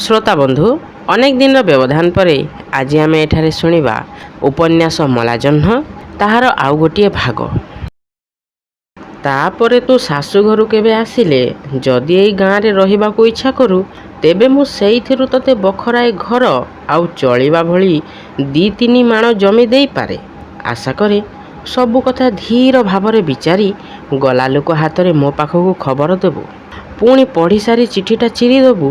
ଶ୍ରୋତା ବନ୍ଧୁ, ଅନେକ ଦିନର ବ୍ୟବଧାନ ପରେ ଆଜି ଆମେ ଏଠାରେ ଶୁଣିବା ଉପନ୍ୟାସ ମଲାଜହ୍ନ, ତାହାର ଆଉ ଗୋଟିଏ ଭାଗ। ତାପରେ ତୁ ଶାଶୁଘରୁ କେବେ ଆସିଲେ ଯଦି ଏଇ ଗାଁରେ ରହିବାକୁ ଇଚ୍ଛା କରୁ, ତେବେ ମୁଁ ସେଇଥିରୁ ତତେ ବଖରାଏ ଘର ଆଉ ଚଳିବା ଭଳି 2-3 ମାଣ ଜମି ଦେଇପାରେ। ଆଶା କରେ ସବୁ କଥା ଧୀର ଭାବରେ ବିଚାରି ଗଲା ଲୋକ ହାତରେ ମୋ ପାଖକୁ ଖବର ଦେବୁ। ପୁଣି ପଢ଼ିସାରି ଚିଠିଟା ଚିରିଦେବୁ।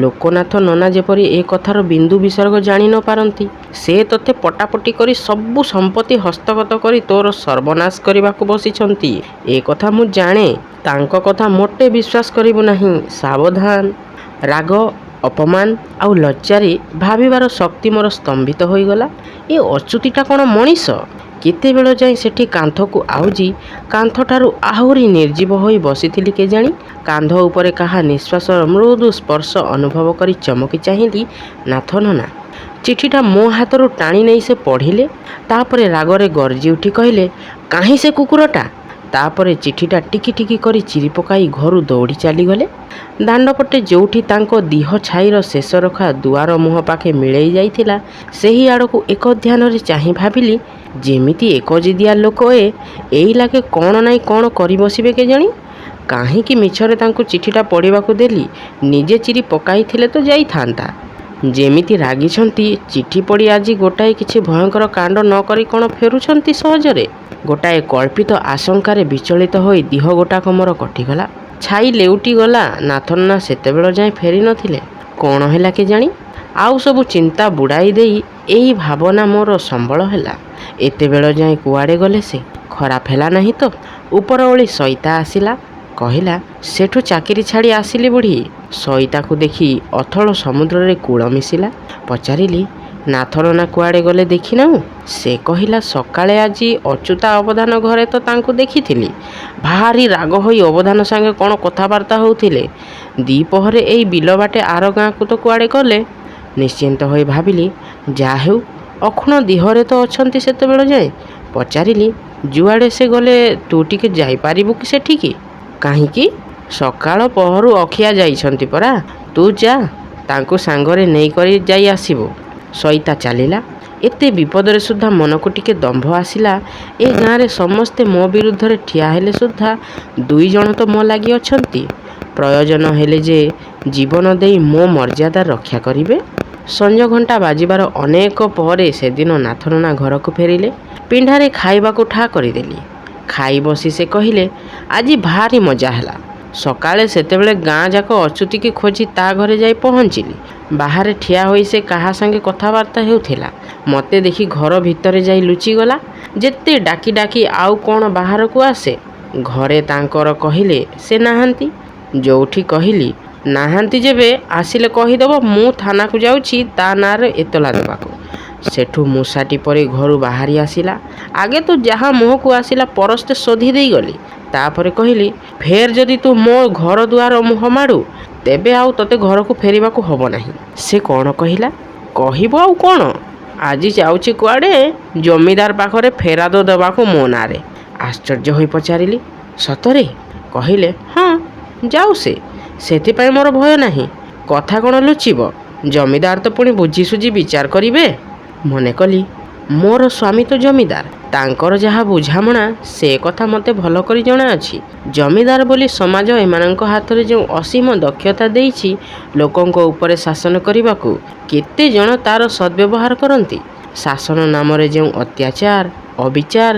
ଲୋକନାଥ ନନା ଯେପରି ଏ କଥାର ବିନ୍ଦୁ ବିସର୍ଗ ଜାଣି ନ ପାରନ୍ତି। ସେ ତୋତେ ପଟାପଟି କରି ସବୁ ସମ୍ପତ୍ତି ହସ୍ତଗତ କରି ତୋର ସର୍ବନାଶ କରିବାକୁ ବସିଛନ୍ତି। ଏ କଥା ମୁଁ ଜାଣେ। ତାଙ୍କ କଥା ମୋଟେ ବିଶ୍ୱାସ କରିବୁ ନାହିଁ। ସାବଧାନ। ରାଗ, ଅପମାନ ଆଉ ଲଜ୍ଜାରେ ଭାବିବାର ଶକ୍ତି ମୋର ସ୍ତମ୍ଭିତ ହୋଇଗଲା। ଏ ଅଚ୍ୟୁତିଟା କ'ଣ ମଣିଷ? କେତେବେଳ ଯାଏଁ ସେଠି କାନ୍ଥକୁ ଆଉଜି କାନ୍ଥଠାରୁ ଆହୁରି ନିର୍ଜୀବ ହୋଇ ବସିଥିଲି କେଜାଣି। କାନ୍ଧ ଉପରେ କାହା ନିଃଶ୍ୱାସର ମୃଦୁ ସ୍ପର୍ଶ ଅନୁଭବ କରି ଚମକି ଚାହିଁଲି ନାଥ ନନା। ଚିଠିଟା ମୋ ହାତରୁ ଟାଣି ନେଇ ସେ ପଢ଼ିଲେ। ତାପରେ ରାଗରେ ଗର୍ଜି ଉଠି କହିଲେ, କାହିଁ ସେ କୁକୁରଟା? ତାପରେ ଚିଠିଟା ଟିକି ଟିକି କରି ଚିରି ପକାଇ ଘରୁ ଦୌଡ଼ି ଚାଲିଗଲେ। ଦାଣ୍ଡପଟେ ଯେଉଁଠି ତାଙ୍କ ଦିହ ଛାଇର ଶେଷ ରେଖା ଦୁଆର ମୁହଁ ପାଖେ ମିଳେଇ ଯାଇଥିଲା, ସେହି ଆଡ଼କୁ ଏକ ଧ୍ୟାନରେ ଚାହିଁ ଭାବିଲି, ଯେମିତି ଏକଜିଦିଆ ଲୋକ ଏଇ ଲାଗେ କ'ଣ ନାଇଁ କ'ଣ କରି ବସିବେ କେଜାଣି। କାହିଁକି ମିଛରେ ତାଙ୍କୁ ଚିଠିଟା ପଢ଼ିବାକୁ ଦେଲି? ନିଜେ ଚିରି ପକାଇଥିଲେ ତ ଯାଇଥାନ୍ତା। ଯେମିତି ରାଗିଛନ୍ତି, ଚିଠି ପଢ଼ି ଆଜି ଗୋଟାଏ କିଛି ଭୟଙ୍କର କାଣ୍ଡ ନ କରି କ'ଣ ଫେରୁଛନ୍ତି ସହଜରେ? ଗୋଟାଏ କଳ୍ପିତ ଆଶଙ୍କାରେ ବିଚଳିତ ହୋଇ ଦିହ ଗୋଟାକ ମୋର କଟିଗଲା। ଛାଇ ଲେଉଟି ଗଲା। ନାଥ ନନା ସେତେବେଳ ଯାଏଁ ଫେରି ନଥିଲେ। କ'ଣ ହେଲା କେଜାଣି? ଆଉ ସବୁ ଚିନ୍ତା ବୁଡ଼ାଇ ଦେଇ ଏଇ ଭାବନା ମୋର ସମ୍ବଳ ହେଲା। ଏତେବେଳ ଯାଏଁ କୁଆଡ଼େ ଗଲେ ସେ? ଖରାପ ହେଲା ନାହିଁ ତ? ଉପରଓଳି ସଇତା ଆସିଲା। କହିଲା, ସେଠୁ ଚାକିରି ଛାଡ଼ି ଆସିଲି ବୁଢ଼ୀ। ସଇତାକୁ ଦେଖି ଅଥଳ ସମୁଦ୍ରରେ କୂଳ ମିଶିଲା। ପଚାରିଲି, ନାଥ ନନା କୁଆଡ଼େ ଗଲେ ଦେଖିନାହୁଁ? ସେ କହିଲା, ସକାଳେ ଆଜି ଅଚ୍ୟୁତା ଅବଧାନ ଘରେ ତ ତାଙ୍କୁ ଦେଖିଥିଲି। ଭାରି ରାଗ ହୋଇ ଅବଧାନ ସାଙ୍ଗେ କ'ଣ କଥାବାର୍ତ୍ତା ହେଉଥିଲେ। ଦ୍ୱିପହରେ ଏଇ ବିଲ ବାଟେ ଆର ଗାଁକୁ ତ କୁଆଡ଼େ ଗଲେ। ନିଶ୍ଚିନ୍ତ ହୋଇ ଭାବିଲି, ଯାହା ହେଉ ଅଖୁଣ ଦିହରେ ତ ଅଛନ୍ତି ସେତେବେଳ ଯାଏଁ। ପଚାରିଲି, ଯୁଆଡ଼େ ସେ ଗଲେ ତୁ ଟିକେ ଯାଇପାରିବୁ କି ସେଠିକି? କାହିଁକି? ସକାଳ ପହରୁ ଅଖିଆ ଯାଇଛନ୍ତି ପରା। ତୁ ଯା, ତାଙ୍କୁ ସାଙ୍ଗରେ ନେଇକରି ଯାଇ ଆସିବୁ। ସଇତା ଚାଲିଲା। ଏତେ ବିପଦରେ ସୁଦ୍ଧା ମନକୁ ଟିକେ ଦମ୍ଭ ଆସିଲା। ଏ ଗାଁରେ ସମସ୍ତେ ମୋ ବିରୁଦ୍ଧରେ ଠିଆ ହେଲେ ସୁଦ୍ଧା 2 ଜଣ ତ ମୋ ଲାଗି ଅଛନ୍ତି। ପ୍ରୟୋଜନ ହେଲେ ଯେ ଜୀବନ ଦେଇ ମୋ ମର୍ଯ୍ୟାଦା ରକ୍ଷା କରିବେ। ସଞ୍ଜ ଘଣ୍ଟା ବାଜିବାର ଅନେକ ପରେ ସେଦିନ ନାଥ ନନା ଘରକୁ ଫେରିଲେ। ପିଣ୍ଡାରେ ଖାଇବାକୁ ଠା କରିଦେଲି। ଖାଇ ବସି ସେ କହିଲେ, ଆଜି ଭାରି ମଜା ହେଲା। ସକାଳେ ସେତେବେଳେ ଗାଁ ଯାକ ଅଚ୍ୟୁତିକି ଖୋଜି ତା ଘରେ ଯାଇ ପହଞ୍ଚିଲି। ବାହାରେ ଠିଆ ହୋଇ ସେ କାହା ସାଙ୍ଗେ କଥାବାର୍ତ୍ତା ହେଉଥିଲା। ମୋତେ ଦେଖି ଘର ଭିତରେ ଯାଇ ଲୁଚିଗଲା। ଯେତେ ଡାକି ଡାକି ଆଉ କ'ଣ ବାହାରକୁ ଆସେ। ଘରେ ତାଙ୍କର କହିଲେ ସେ ନାହାନ୍ତି। ଯୋଉଠି କହିଲି ନାହାନ୍ତି ଯେବେ, ଆସିଲେ କହିଦେବ ମୁଁ ଥାନାକୁ ଯାଉଛି ତା ନାଁରେ ଏତଲା ଦେବାକୁ। ସେଠୁ ମୂଷାଟି ପରି ଘରୁ ବାହାରି ଆସିଲା। ଆଗେ ତ ଯାହା ମୁହଁକୁ ଆସିଲା ପରସ୍ତେ ଶୋଧି ଦେଇଗଲି। ତାପରେ କହିଲି, ଫେର ଯଦି ତୁ ମୋ ଘର ଦୁଆର ମୁହଁ ମାଡ଼ୁ, ତେବେ ଆଉ ତୋତେ ଘରକୁ ଫେରିବାକୁ ହେବ ନାହିଁ। ସେ କ'ଣ କହିଲା? କହିବ ଆଉ କ'ଣ? ଆଜି ଯାଉଛି କୁଆଡ଼େ ଜମିଦାର ପାଖରେ ଫେରାଦ ଦେବାକୁ ମୋ ନାଁରେ। ଆଶ୍ଚର୍ଯ୍ୟ ହୋଇ ପଚାରିଲି, ସତରେ? କହିଲେ, ହଁ, ଯାଉ ସେ। ସେଥିପାଇଁ ମୋର ଭୟ ନାହିଁ। କଥା କ'ଣ ଲୁଚିବ? ଜମିଦାର ତ ପୁଣି ବୁଝିସୁଝି ବିଚାର କରିବେ। ମନେ କଲି, ମୋର ସ୍ୱାମୀ ତ ଜମିଦାର। ତାଙ୍କର ଯାହା ବୁଝାମଣା ସେ କଥା ମୋତେ ଭଲ କରି ଜଣାଅଛି। ଜମିଦାର ବୋଲି ସମାଜ ଏମାନଙ୍କ ହାତରେ ଯେଉଁ ଅସୀମ ଦକ୍ଷତା ଦେଇଛି ଲୋକଙ୍କ ଉପରେ ଶାସନ କରିବାକୁ, କେତେ ଜଣ ତା'ର ସଦ୍ବ୍ୟବହାର କରନ୍ତି। ଶାସନ ନାମରେ ଯେଉଁ ଅତ୍ୟାଚାର, ଅବିଚାର,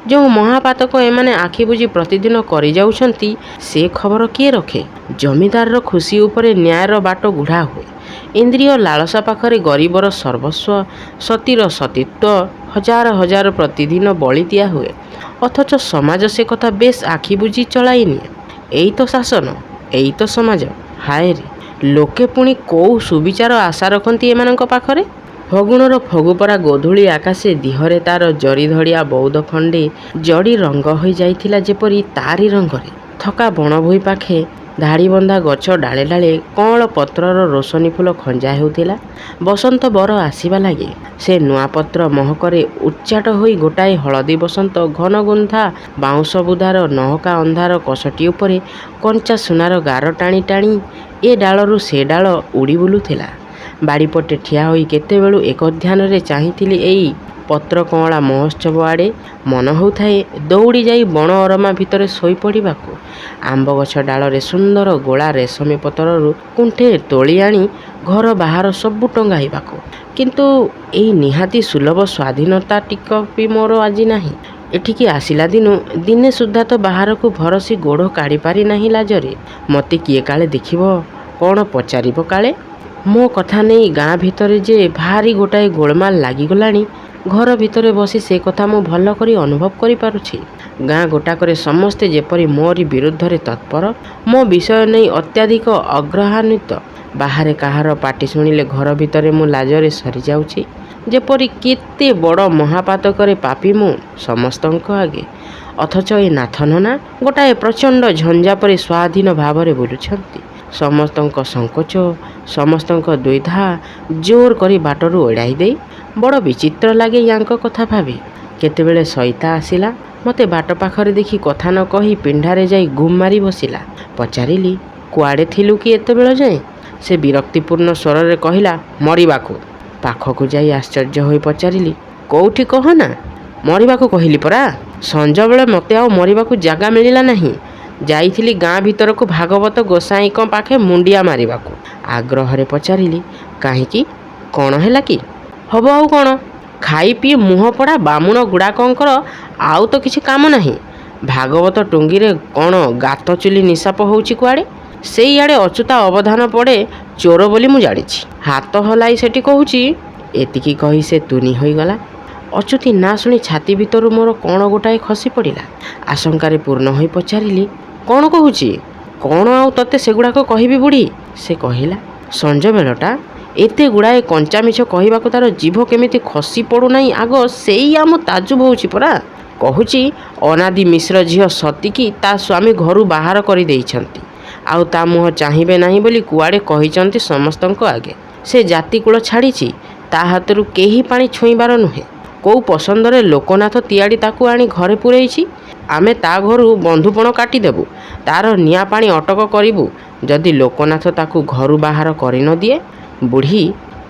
ଯେଉଁ ମହାପାତକ ଏମାନେ ଆଖି ବୁଜି ପ୍ରତିଦିନ କରିଯାଉଛନ୍ତି, ସେ ଖବର କିଏ ରଖେ? ଜମିଦାରର ଖୁସି ଉପରେ ନ୍ୟାୟର ବାଟ ଗୁଢ଼ା ହୁଏ। ଇନ୍ଦ୍ରିୟ ଲାଳସା ପାଖରେ ଗରିବର ସର୍ବସ୍ୱ, ସତୀର ସତୀତ୍ୱ ହଜାର ହଜାର ପ୍ରତିଦିନ ବଳି ଦିଆ ହୁଏ। ଅଥଚ ସମାଜ ସେ କଥା ବେଶ୍ ଆଖି ବୁଜି ଚଳାଇ ନିଏ। ଏଇ ତ ଶାସନ, ଏଇ ତ ସମାଜ। ହାୟରେ, ଲୋକେ ପୁଣି କୋଉ ସୁବିଚାର ଆଶା ରଖନ୍ତି ଏମାନଙ୍କ ପାଖରେ? ଫଗୁଣର ଫଗୁପରା ଗୋଧୂଳି ଆକାଶେ ଦିହରେ ତା'ର ଜରିଧଡ଼ିଆ ବଉଦ ଖଣ୍ଡେ ଜଡ଼ି ରଙ୍ଗ ହୋଇ ଯାଇଥିଲା ଯେପରି ତାରି ରଙ୍ଗରେ। ଥକା ବଣଭୂଇଁ ପାଖେ ଧାଡ଼ିବନ୍ଧା ଗଛ ଡାଳେ ଡାଳେ କଅଁଳ ପତ୍ରର ରୋଶନୀ ଫୁଲ ଖଞ୍ଜା ହେଉଥିଲା। ବସନ୍ତ ବର ଆସିବା ଲାଗେ। ସେ ନୂଆ ପତ୍ର ମହକରେ ଉଚ୍ଚାଟ ହୋଇ ଗୋଟାଏ ହଳଦୀ ବସନ୍ତ ଘନଗୁନ୍ଥା ବାଉଁଶ ବୁଦାର ନହକା ଅନ୍ଧାର କଷଟି ଉପରେ କଞ୍ଚା ସୁନାର ଗାର ଟାଣି ଟାଣି ଏ ଡାଳରୁ ସେ ଡାଳ ଉଡ଼ି ବୁଲୁଥିଲା। ବାଡ଼ିପଟେ ଠିଆ ହୋଇ କେତେବେଳୁ ଏକ ଧ୍ୟାନରେ ଚାହିଁଥିଲି ଏଇ ପତ୍ର କଅଁଳା ମହୋତ୍ସବ ଆଡ଼େ। ମନ ହେଉଥାଏ ଦୌଡ଼ି ଯାଇ ବଣ ଅରମା ଭିତରେ ଶୋଇପଡ଼ିବାକୁ। ଆମ୍ବ ଗଛ ଡାଳରେ ସୁନ୍ଦର ଗୋଳା ରେଶମୀ ପତ୍ରରୁ କୁଣ୍ଠେ ତୋଳି ଆଣି ଘର ବାହାର ସବୁ ଟଙ୍ଗାଇବାକୁ। କିନ୍ତୁ ଏଇ ନିହାତି ସୁଲଭ ସ୍ୱାଧୀନତା ଟିକ ବି ମୋର ଆଜି ନାହିଁ। ଏଠିକି ଆସିଲା ଦିନୁ ଦିନେ ସୁଦ୍ଧା ତ ବାହାରକୁ ଭରସି ଗୋଡ଼ କାଢ଼ି ପାରି ନାହିଁ ଲାଜରେ। ମୋତେ କିଏ କାଳେ ଦେଖିବ, କ'ଣ ପଚାରିବ କାଳେ। ମୋ କଥା ନେଇ ଗାଁ ଭିତରେ ଯେ ଭାରି ଗୋଟାଏ ଗୋଳମାଲ ଲାଗିଗଲାଣି, ଘର ଭିତରେ ବସି ସେ କଥା ମୁଁ ଭଲ କରି ଅନୁଭବ କରିପାରୁଛି। ଗାଁ ଗୋଟାକରେ ସମସ୍ତେ ଯେପରି ମୋରି ବିରୁଦ୍ଧରେ ତତ୍ପର, ମୋ ବିଷୟ ନେଇ ଅତ୍ୟଧିକ ଅଗ୍ରହାନ୍ୱିତ। ବାହାରେ କାହାର ପାଟି ଶୁଣିଲେ ଘର ଭିତରେ ମୁଁ ଲାଜରେ ସରିଯାଉଛି। ଯେପରି କେତେ ବଡ଼ ମହାପାତକରେ ପାପୀ ମୁଁ ସମସ୍ତଙ୍କ ଆଗେ। ଅଥଚ ଏ ନାଥ ନନା ଗୋଟାଏ ପ୍ରଚଣ୍ଡ ଝଞ୍ଜା ପରି ସ୍ୱାଧୀନ ଭାବରେ ବୁଲୁଛନ୍ତି। ସମସ୍ତଙ୍କ ସଙ୍କୋଚ, ସମସ୍ତଙ୍କ ଦ୍ୱିଧା ଜୋର କରି ବାଟରୁ ଏଡ଼ାଇ ଦେଇ। ବଡ଼ ବିଚିତ୍ର ଲାଗେ ୟାଙ୍କ କଥା ଭାବି। କେତେବେଳେ ସଇତା ଆସିଲା, ମୋତେ ବାଟ ପାଖରେ ଦେଖି କଥା ନ କହି ପିଣ୍ଡାରେ ଯାଇ ଗୁମ୍ ମାରି ବସିଲା। ପଚାରିଲି, କୁଆଡ଼େ ଥିଲୁ କି ଏତେବେଳ ଯାଏଁ? ସେ ବିରକ୍ତିପୂର୍ଣ୍ଣ ସ୍ୱରରେ କହିଲା, ମରିବାକୁ। ପାଖକୁ ଯାଇ ଆଶ୍ଚର୍ଯ୍ୟ ହୋଇ ପଚାରିଲି, କେଉଁଠି କହ ନା? ମରିବାକୁ କହିଲି ପରା। ସଞ୍ଜବେଳେ ମୋତେ ଆଉ ମରିବାକୁ ଜାଗା ମିଳିଲା ନାହିଁ। ଯାଇଥିଲି ଗାଁ ଭିତରକୁ ଭାଗବତ ଗୋସାଇଁଙ୍କ ପାଖେ ମୁଣ୍ଡିଆ ମାରିବାକୁ। ଆଗ୍ରହରେ ପଚାରିଲି, କାହିଁକି? କ'ଣ ହେଲା କି? ହବ ଆଉ କ'ଣ? ଖାଇ ପିଇ ମୁହଁ ପୋଡ଼ା ବାମୁଣ ଗୁଡ଼ାକଙ୍କର ଆଉ ତ କିଛି କାମ ନାହିଁ। ଭାଗବତ ଟୁଙ୍ଗିରେ କ'ଣ ଗାତ ଚୁଲି ନିଶାପ ହେଉଛି କୁଆଡ଼େ? ସେଇଆଡ଼େ ଅଚୁତା ଅବଧାନ ପଡ଼େ ଚୋର ବୋଲି ମୁଁ ଜାଣିଛି। ହାତ ହଲାଇ ସେଠି କହୁଛି। ଏତିକି କହି ସେ ତୁନି ହୋଇଗଲା। ଅଚ୍ୟୁତି ନା ଶୁଣି ଛାତି ଭିତରୁ ମୋର କ'ଣ ଗୋଟାଏ ଖସି ପଡ଼ିଲା। ଆଶଙ୍କାରେ ପୂର୍ଣ୍ଣ ହୋଇ ପଚାରିଲି, କ'ଣ କହୁଛି? କ'ଣ ଆଉ ତତେ ସେଗୁଡ଼ାକ କହିବି ବୁଢ଼ୀ? ସେ କହିଲା, ସଞ୍ଜବେଳଟା ଏତେ ଗୁଡ଼ାଏ କଞ୍ଚା ମିଛ କହିବାକୁ ତାର ଜିଭ କେମିତି ଖସି ପଡ଼ୁନାହିଁ ଆଗ ସେଇଆ ମୁଁ ତାଜୁବ ହେଉଛି ପରା। କହୁଛି ଅନାଦି ମିଶ୍ର ଝିଅ ସତୀକି ତା ସ୍ୱାମୀ ଘରୁ ବାହାର କରିଦେଇଛନ୍ତି, ଆଉ ତା ମୁହଁ ଚାହିଁବେ ନାହିଁ ବୋଲି କୁଆଡ଼େ କହିଛନ୍ତି ସମସ୍ତଙ୍କ ଆଗେ। ସେ ଜାତିକୁଳ ଛାଡ଼ିଛି, ତା ହାତରୁ କେହି ପାଣି ଛୁଇଁବାର ନୁହେଁ। କେଉଁ ପସନ୍ଦରେ ଲୋକନାଥ ତିଆଡ଼ି ତାକୁ ଆଣି ଘରେ ପୂରେଇଛି। ଆମେ ତା ଘରୁ ବନ୍ଧୁପଣ କାଟିଦେବୁ, ତାର ନିଆଁ ପାଣି ଅଟକ କରିବୁ ଯଦି ଲୋକନାଥ ତାକୁ ଘରୁ ବାହାର କରି ନ ଦିଏ। ବୁଢ଼ୀ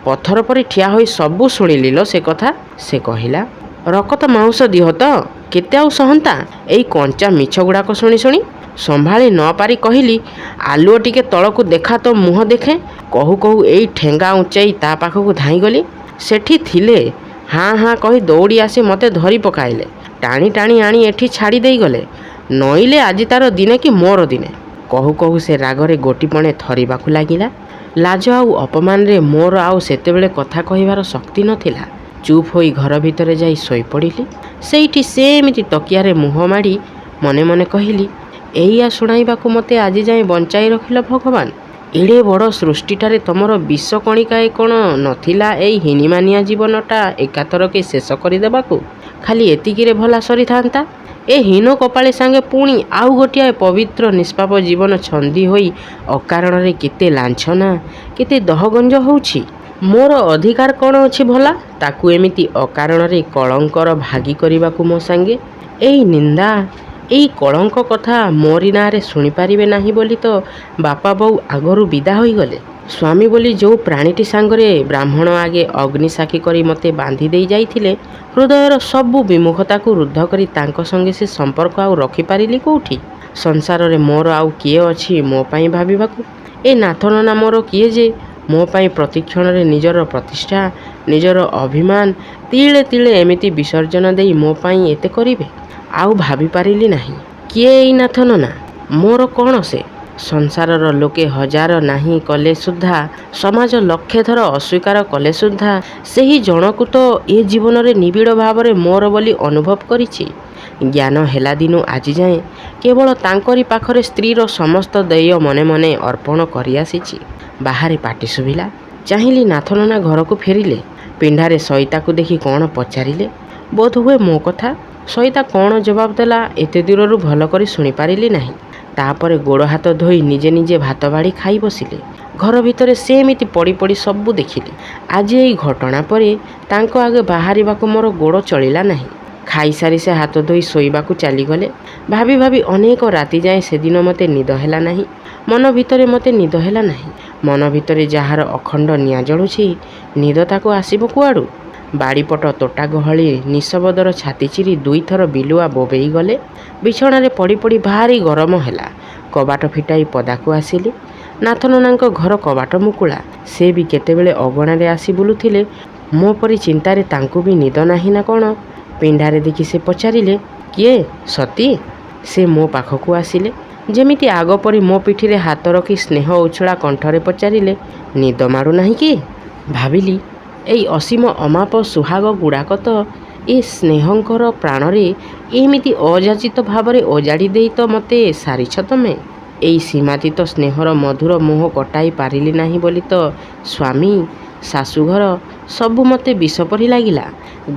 ପଥର ପରି ଠିଆ ହୋଇ ସବୁ ଶୁଣିଲି ଲୋ ସେ କଥା। ସେ କହିଲା, ରକତ ମାଉଁସ ଦିହ ତ କେତେ ଆଉ ସହନ୍ତା ଏଇ କଞ୍ଚା ମିଛ ଗୁଡ଼ାକ ଶୁଣି ଶୁଣି। ସମ୍ଭାଳି ନ ପାରି କହିଲି, ଆଲୁଅ ଟିକେ ତଳକୁ ଦେଖା ତ ମୁହଁ ଦେଖେ। କହୁ କହୁ ଏଇ ଠେଙ୍ଗା ଉଞ୍ଚେଇ ତା ପାଖକୁ ଧାଇଁଗଲି। ସେଠି ଥିଲେ ହାଁ ହାଁ କହି ଦୌଡ଼ି ଆସି ମୋତେ ଧରି ପକାଇଲେ। ଟାଣି ଟାଣି ଆଣି ଏଠି ଛାଡ଼ି ଦେଇଗଲେ। ନଇଲେ ଆଜି ତାର ଦିନେ କି ମୋର ଦିନେ। କହୁ କହୁ ସେ ରାଗରେ ଗୋଟିପଣେ ଥରିବାକୁ ଲାଗିଲା। ଲାଜ ଆଉ ଅପମାନରେ ମୋର ଆଉ ସେତେବେଳେ କଥା କହିବାର ଶକ୍ତି ନଥିଲା। ଚୁପ୍ ହୋଇ ଘର ଭିତରେ ଯାଇ ଶୋଇପଡ଼ିଲି। ସେଇଠି ସେମିତି ତକିଆରେ ମୁହଁ ମାଡ଼ି ମନେ ମନେ କହିଲି, ଏଇଆ ଶୁଣାଇବାକୁ ମୋତେ ଆଜି ଯାଏଁ ବଞ୍ଚାଇ ରଖିଲ ଭଗବାନ। ଏଡ଼େ ବଡ଼ ସୃଷ୍ଟିଟାରେ ତମର ବିଷ କଣିକାଏ କ'ଣ ନଥିଲା ଏଇ ହିନିମାନିଆ ଜୀବନଟା ଏକାଥରକେ ଶେଷ କରିଦେବାକୁ? ଖାଲି ଏତିକିରେ ଭଲା ସରିଥାନ୍ତା। ଏ ହୀନ କପାଳି ସାଙ୍ଗେ ପୁଣି ଆଉ ଗୋଟିଏ ପବିତ୍ର ନିଷ୍ପାପ ଜୀବନ ଛନ୍ଦି ହୋଇ ଅକାରଣରେ କେତେ ଲାଞ୍ଛନା, କେତେ ଦହଗଞ୍ଜ ହେଉଛି। ମୋର ଅଧିକାର କ'ଣ ଅଛି ଭଲା ତାକୁ ଏମିତି ଅକାରଣରେ କଳଙ୍କର ଭାଗି କରିବାକୁ ମୋ ସାଙ୍ଗେ? ଏଇ ନିନ୍ଦା, ଏଇ କଳଙ୍କ କଥା ମୋରି ନାଁରେ ଶୁଣିପାରିବେ ନାହିଁ ବୋଲି ତ ବାପା ବୋଉ ଆଗରୁ ବିଦା ହୋଇଗଲେ। ସ୍ୱାମୀ ବୋଲି ଯେଉଁ ପ୍ରାଣୀଟି ସାଙ୍ଗରେ ବ୍ରାହ୍ମଣ ଆଗେ ଅଗ୍ନି ସାକ୍ଷୀ କରି ମୋତେ ବାନ୍ଧି ଦେଇ ଯାଇଥିଲେ, ହୃଦୟର ସବୁ ବିମୁଖତାକୁ ରୁଦ୍ଧ କରି ତାଙ୍କ ସଙ୍ଗେ ସେ ସମ୍ପର୍କ ଆଉ ରଖିପାରିଲି କେଉଁଠି? ସଂସାରରେ ମୋର ଆଉ କିଏ ଅଛି ମୋ ପାଇଁ ଭାବିବାକୁ? ଏ ନାଥ ନନା ମୋର କିଏ ଯେ ମୋ ପାଇଁ ପ୍ରତିକ୍ଷଣରେ ନିଜର ପ୍ରତିଷ୍ଠା, ନିଜର ଅଭିମାନ ତିଳେ ତିଳେ ଏମିତି ବିସର୍ଜନ ଦେଇ ମୋ ପାଇଁ ଏତେ କରିବେ? ଆଉ ଭାବିପାରିଲି ନାହିଁ। କିଏ ଏଇ ନାଥ ନନା? ମୋର କ'ଣ ସେ? ସଂସାରର ଲୋକେ ହଜାର ନାହିଁ କଲେ ସୁଦ୍ଧା, ସମାଜ ଲକ୍ଷେ ଥର ଅସ୍ୱୀକାର କଲେ ସୁଦ୍ଧା ସେହି ଜଣକୁ ତ ଏ ଜୀବନରେ ନିବିଡ଼ ଭାବରେ ମୋର ବୋଲି ଅନୁଭବ କରିଛି। ଜ୍ଞାନ ହେଲା ଦିନୁ ଆଜି ଯାଏଁ କେବଳ ତାଙ୍କରି ପାଖରେ ସ୍ତ୍ରୀର ସମସ୍ତ ଦେୟ ମନେ ମନେ ଅର୍ପଣ କରିଆସିଛି। ବାହାରେ ପାଟି ଶୁଭିଲା। ଚାହିଁଲି ନାଥ ନନା ଘରକୁ ଫେରିଲେ। ପିଣ୍ଡାରେ ସଇତାକୁ ଦେଖି କ'ଣ ପଚାରିଲେ, ବୋଧହୁଏ ମୋ କଥା। ସଇତା କ'ଣ ଜବାବ ଦେଲା ଏତେ ଦୂରରୁ ଭଲ କରି ଶୁଣିପାରିଲି ନାହିଁ। ତାପରେ ଗୋଡ଼ ହାତ ଧୋଇ ନିଜେ ନିଜେ ଭାତ ବାଢ଼ି ଖାଇ ବସିଲେ। ଘର ଭିତରେ ସେମିତି ପଡ଼ି ପଡ଼ି ସବୁ ଦେଖିଲି। ଆଜି ଏଇ ଘଟଣା ପରେ ତାଙ୍କ ଆଗେ ବାହାରିବାକୁ ମୋର ଗୋଡ଼ ଚଳିଲା ନାହିଁ। ଖାଇସାରି ସେ ହାତ ଧୋଇ ଶୋଇବାକୁ ଚାଲିଗଲେ। ଭାବି ଭାବି ଅନେକ ରାତି ଯାଏଁ ସେଦିନ ମୋତେ ନିଦ ହେଲା ନାହିଁ। ମନ ଭିତରେ ମୋତେ ନିଦ ହେଲା ନାହିଁ। ମନ ଭିତରେ ଯାହାର ଅଖଣ୍ଡ ନିଆଁ ଜଳୁଛି, ନିଦ ତାକୁ ଆସିବ କୁଆଡ଼ୁ? ବାଡ଼ିପଟ ତୋଟା ଗହଳି ନିଶବଦର ଛାତି ଚିରି ଦୁଇଥର ବିଲୁଆ ବୋବେଇ ଗଲେ। ବିଛଣାରେ ପଡ଼ି ପଡ଼ି ଭାରି ଗରମ ହେଲା। କବାଟ ଫିଟାଇ ପଦାକୁ ଆସିଲି। ନାଥ ନନାଙ୍କ ଘର କବାଟ ମୁକୁଳା। ସେ ବି କେତେବେଳେ ଅଗଣାରେ ଆସି ବୁଲୁଥିଲେ। ମୋ ପରି ଚିନ୍ତାରେ ତାଙ୍କୁ ବି ନିଦ ନାହିଁ ନା କ'ଣ? ପିଣ୍ଡାରେ ଦେଖି ସେ ପଚାରିଲେ, କିଏ ସତୀ? ସେ ମୋ ପାଖକୁ ଆସିଲେ। ଯେମିତି ଆଗ ପରି ମୋ ପିଠିରେ ହାତ ରଖି ସ୍ନେହ ଉଛଳା କଣ୍ଠରେ ପଚାରିଲେ, ନିଦ ମାଡ଼ୁନାହିଁ କି? ଭାବିଲି, ଏଇ ଅସୀମ ଅମାପ ସୁହାଗ ଗୁଡ଼ାକ ତ ଏ ସ୍ନେହଙ୍କର ପ୍ରାଣରେ ଏମିତି ଅଯାଚିତ ଭାବରେ ଅଜାଡ଼ି ଦେଇ ତ ମୋତେ ସାରିଛ ତମେ। ଏଇ ସୀମାତୀତ ସ୍ନେହର ମଧୁର ମୋହ କଟାଇ ପାରିଲି ନାହିଁ ବୋଲି ତ ସ୍ୱାମୀ, ଶାଶୁଘର ସବୁ ମୋତେ ବିଷ ପରି ଲାଗିଲା।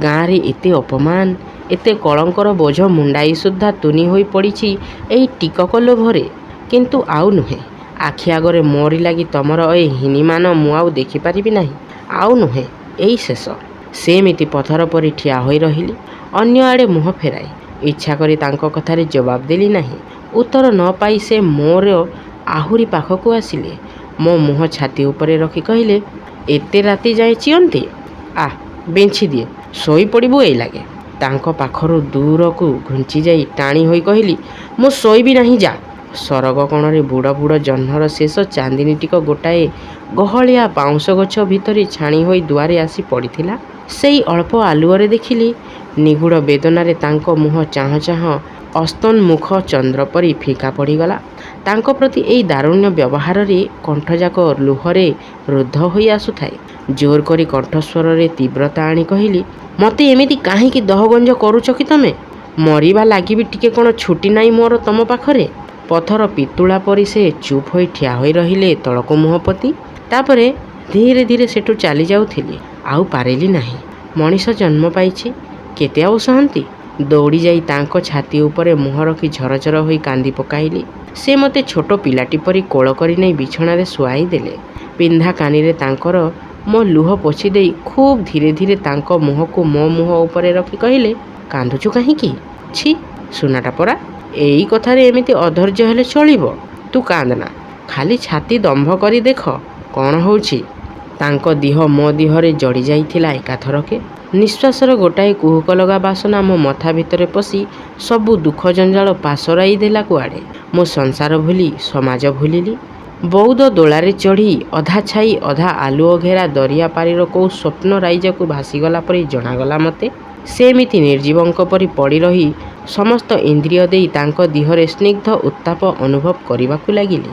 ଗାଁରେ ଏତେ ଅପମାନ, ଏତେ କଳଙ୍କର ବୋଝ ମୁଣ୍ଡାଇ ସୁଦ୍ଧା ତୁନି ହୋଇ ପଡ଼ିଛି ଏଇ ଟିକକ ଲୋଭରେ। କିନ୍ତୁ ଆଉ ନୁହେଁ। ଆଖି ଆଗରେ ମୋରି ଲାଗି ତମର ଏ ହୀନିମାନ ମୁଁ ଆଉ ଦେଖିପାରିବି ନାହିଁ। ଆଉ ନୁହେଁ, ଏଇ ଶେଷ। ସେମିତି ପଥର ପରି ଠିଆ ହୋଇ ରହିଲି, ଅନ୍ୟ ଆଡ଼େ ମୁହଁ ଫେରାଇ। ଇଚ୍ଛା କରି ତାଙ୍କ କଥାରେ ଜବାବ ଦେଲି ନାହିଁ। ଉତ୍ତର ନ ପାଇ ସେ ମୋର ଆହୁରି ପାଖକୁ ଆସିଲେ। ମୋ ମୁହଁ ଛାତି ଉପରେ ରଖି କହିଲେ, ଏତେ ରାତି ଯାଏ ଚିଅନ୍ତି? ବିଞ୍ଚି ଦିଏ, ଶୋଇପଡ଼ିବୁ ଏଇ ଲାଗେ। ତାଙ୍କ ପାଖରୁ ଦୂରକୁ ଘୁଞ୍ଚିଯାଇ ଟାଣି ହୋଇ କହିଲି, ମୁଁ ଶୋଇବି ନାହିଁ, ଯା। ସରଗ କଣରେ ବୁଡ଼ ବୁଡ଼ ଜହ୍ନର ଶେଷ ଚାନ୍ଦିନୀଟିକ ଗୋଟାଏ ଗହଳିଆ ବାଉଁଶ ଗଛ ଭିତରେ ଛାଣି ହୋଇ ଦୁଆରେ ଆସି ପଡ଼ିଥିଲା। ସେଇ ଅଳ୍ପ ଆଲୁଅରେ ଦେଖିଲି, ନିଗୁଡ଼ ବେଦନାରେ ତାଙ୍କ ମୁହଁ ଚାହୁଁ ଚାହୁଁ ଅସ୍ତନ୍ମୁଖ ଚନ୍ଦ୍ର ପରି ଫିକା ପଡ଼ିଗଲା। ତାଙ୍କ ପ୍ରତି ଏଇ ଦାରୁଣ୍ୟ ବ୍ୟବହାରରେ କଣ୍ଠଯାକ ଲୁହରେ ରୁଦ୍ଧ ହୋଇ ଆସୁଥାଏ। ଜୋର କରି କଣ୍ଠସ୍ୱରରେ ତୀବ୍ରତା ଆଣି କହିଲି, ମୋତେ ଏମିତି କାହିଁକି ଦହଗଞ୍ଜ କରୁଛ କି ତମେ? ମରିବା ଲାଗି ବି ଟିକେ କ'ଣ ଛୁଟି ନାହିଁ ମୋର ତମ ପାଖରେ? ପଥର ପିତୁଳା ପରି ସେ ଚୁପ୍ ହୋଇ ଠିଆ ହୋଇ ରହିଲେ ତଳକୁ ମୁହଁ ପୋତି। ତାପରେ ଧୀରେ ଧୀରେ ସେଠୁ ଚାଲି ଯାଉଥିଲି। ଆଉ ପାରିଲି ନାହିଁ। ମଣିଷ ଜନ୍ମ ପାଇଛି, କେତେ ଆଉ ସହନ୍ତି? ଦୌଡ଼ି ଯାଇ ତାଙ୍କ ଛାତି ଉପରେ ମୁହଁ ରଖି ଝରଝର ହୋଇ କାନ୍ଦି ପକାଇଲି। ସେ ମୋତେ ଛୋଟ ପିଲାଟି ପରି କୋଳ କରି ନେଇ ବିଛଣାରେ ଶୁଆଇ ଦେଲେ। ପିନ୍ଧା କାନିରେ ତାଙ୍କର ମୋ ଲୁହ ପୋଛି ଦେଇ ଖୁବ୍ ଧୀରେ ଧୀରେ ତାଙ୍କ ମୁହଁକୁ ମୋ ମୁହଁ ଉପରେ ରଖି କହିଲେ, କାନ୍ଦୁଛୁ କାହିଁକି? ଛି, ସୁନାଟା ପରା। ଏଇ କଥାରେ ଏମିତି ଅଧୈର୍ଯ୍ୟ ହେଲେ ଚଳିବ? ତୁ କାନ୍ଦନା, ଖାଲି ଛାତି ଦମ୍ଭ କରି ଦେଖ କ'ଣ ହେଉଛି। ତାଙ୍କ ଦିହ ମୋ ଦିହରେ ଜଡ଼ି ଯାଇଥିଲା ଏକାଥରକେ। ନିଶ୍ୱାସର ଗୋଟାଏ କୁହୁକ ଲଗା ବାସନା ମୋ ମଥା ଭିତରେ ପଶି ସବୁ ଦୁଃଖ ଜଞ୍ଜାଳ ପାସୋରାଇ ଦେଲା କୁଆଡ଼େ। ମୁଁ ସଂସାର ଭୁଲି ସମାଜ ଭୁଲିଲି। ବଉଦ ଦୋଳାରେ ଚଢ଼ି ଅଧା ଛାଇ ଅଧା ଆଲୁଅ ଘେରା ଦରିଆ ପାରିର କୋଉ ସ୍ୱପ୍ନ ରାଇଜକୁ ଭାସିଗଲା ପରି ଜଣାଗଲା ମୋତେ। ସେମିତି ନିର୍ଜୀବଙ୍କ ପରି ପଡ଼ି ରହି ସମସ୍ତ ଇନ୍ଦ୍ରିୟ ଦେଇ ତାଙ୍କ ଦିହରେ ସ୍ନିଗ୍ଧ ଉତ୍ତାପ ଅନୁଭବ କରିବାକୁ ଲାଗିଲି।